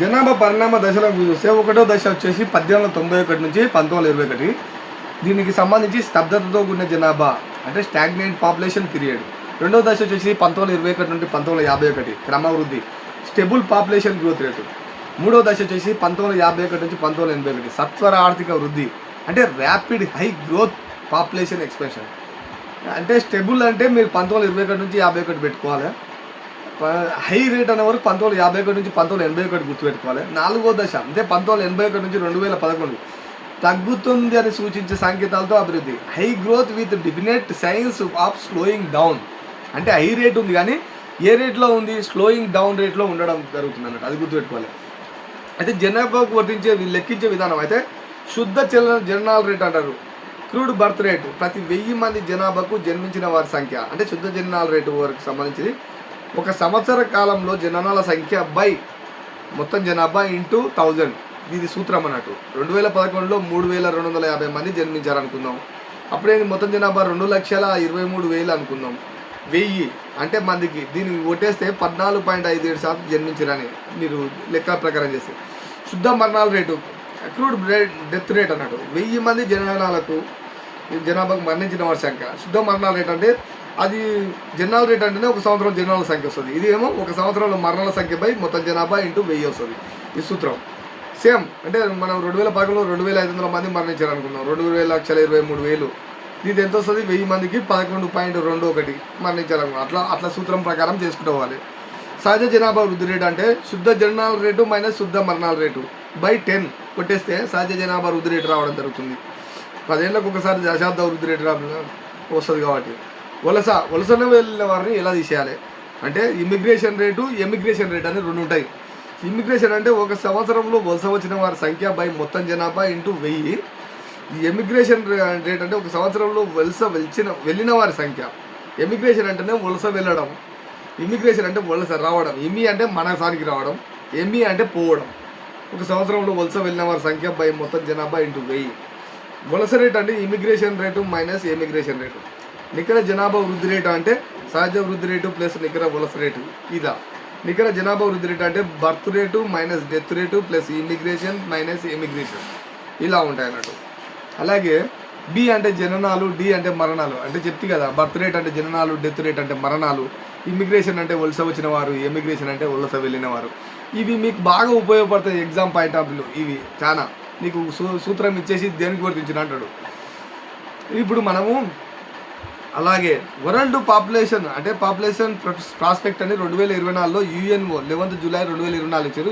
జనాభా పరిణామ దశలకు చూస్తే ఒకటో దశ వచ్చేసి 1891 నుంచి 1921. దీనికి సంబంధించి స్తబ్దతతో కూడిన జనాభా అంటే స్టాగ్నెంట్ పాపులేషన్ పీరియడ్. రెండో దశ వచ్చేసి 1921 నుండి 1951 క్రమవృద్ధి స్టెబుల్ పాపులేషన్ గ్రోత్ రేటు. మూడో దశ వచ్చేసి 1951 నుంచి 1981 సత్వర ఆర్థిక వృద్ధి అంటే rapid high growth population expansion. అంటే స్టెబుల్ అంటే మీరు 1921 నుంచి 51 పెట్టుకోవాలి. హై రేట్ అనే వరకు 1951 నుంచి 1981 గుర్తుపెట్టుకోవాలి. నాలుగో దశ అంటే 1981 నుంచి 2011 తగ్గుతుంది అని సూచించే సంకేతాలతో అభివృద్ధి. High growth with definite science of slowing down అంటే హై రేట్ ఉంది కానీ ఏ రేట్లో ఉంది, స్లోయింగ్ డౌన్ రేట్లో ఉండడం జరుగుతుంది అన్నట్టు, అది గుర్తుపెట్టుకోవాలి. అయితే జనాభాకు వర్తించే లెక్కించే విధానం అయితే శుద్ధ జననాల రేట్ అంటారు. క్రూడ్ బర్త్ రేటు ప్రతి 1000 మంది జనాభాకు జన్మించిన వారి సంఖ్య అంటే శుద్ధ జననాల రేటు వరకు సంబంధించి ఒక సంవత్సర కాలంలో జననాల సంఖ్య బై మొత్తం జనాభా ఇంటూ 1000. ఇది సూత్రం అన్నట్టు. 2011లో 3250 మంది జన్మించారనుకుందాం. అప్పుడే మొత్తం జనాభా 2,23,000 అనుకుందాం. 1000 అంటే మందికి దీనికి కొట్టేస్తే 14.57% జన్మించారని మీరు లెక్క ప్రకారం చేస్తే. శుద్ధ మరణాల రేటు అక్రూడ్ డెత్ రేట్ అన్నట్టు 1000 మంది జనాభాకు మరణించిన వారి సంఖ్య. శుద్ధ మరణాల రేట్ అంటే అది జనాల రేట్ అంటేనే ఒక సంవత్సరం జనాల సంఖ్య వస్తుంది. ఇది ఏమో ఒక సంవత్సరంలో మరణాల సంఖ్య బై మొత్తం జనాభా ఇంటూ 1000 వస్తుంది. ఈ సూత్రం సేమ్ అంటే మనం 2011లో 2500 మంది మరణించారు అనుకున్నాం. 2,23,000 ఇది ఎంత వస్తుంది? 1000 మందికి 11.21 మరణించారు. అట్లా సూత్రం ప్రకారం చేసుకుంటూ. సహజ జనాభా వృద్ధి రేటు అంటే శుద్ధ జననాల రేటు మైనస్ శుద్ధ మరణాల రేటు బై 10 కొట్టేస్తే సహజ జనాభా వృద్ధి రేటు రావడం జరుగుతుంది. 10 ఏళ్ళకు ఒకసారి దశాబ్ద వృద్ధి రేటు వస్తుంది కాబట్టి. వలసన వెళ్ళిన వారిని ఎలా తీసేయాలి అంటే ఇమిగ్రేషన్ రేటు, ఎమిగ్రేషన్ రేట్ అని రెండు ఉంటాయి. ఇమిగ్రేషన్ అంటే ఒక సంవత్సరంలో వలస వచ్చిన వారి సంఖ్య బై మొత్తం జనాభా ఇంటూ 1000. ఈ ఎమిగ్రేషన్ రేట్ అంటే ఒక సంవత్సరంలో వెళ్ళిన వారి సంఖ్య. ఎమిగ్రేషన్ అంటేనే వలస వెళ్ళడం, ఇమిగ్రేషన్ అంటే వలస రావడం. ఇమి అంటే మనసానికి రావడం, ఎమి అంటే పోవడం. ఒక సంవత్సరంలో వలస వెళ్ళిన వారి సంఖ్య బై మొత్తం జనాభా ఇంటూ 1000. వలస రేట్ అంటే immigration rate minus emigration rate. నికర జనాభా వృద్ధి రేటు అంటే సహజ వృద్ధి రేటు ప్లస్ నికర వలస రేటు. ఇలా నికర జనాభా వృద్ధి రేటు అంటే birth rate minus death rate plus immigration minus emigration ఇలా ఉంటాయి అన్నట్టు. అలాగే బి అంటే జననాలు, డి అంటే మరణాలు. అంటే చెప్తే కదా బర్త్ రేట్ అంటే జననాలు, డెత్ రేట్ అంటే మరణాలు, ఇమిగ్రేషన్ అంటే వలస వచ్చిన వారు, ఎమిగ్రేషన్ అంటే వలస వెళ్ళిన వారు. ఇవి మీకు బాగా ఉపయోగపడతాయి ఎగ్జామ్ పాయింట్ ఆఫ్ వ్యూ. ఇవి చాలా నీకు సూత్రం ఇచ్చేసి దేనికి వర్తించిన అంటాడు. ఇప్పుడు మనము అలాగే వరల్డ్ పాపులేషన్ అంటే పాపులేషన్ ప్రాస్పెక్ట్ అని 2024లో UNO 11 జూలై 2024 ఇచ్చారు.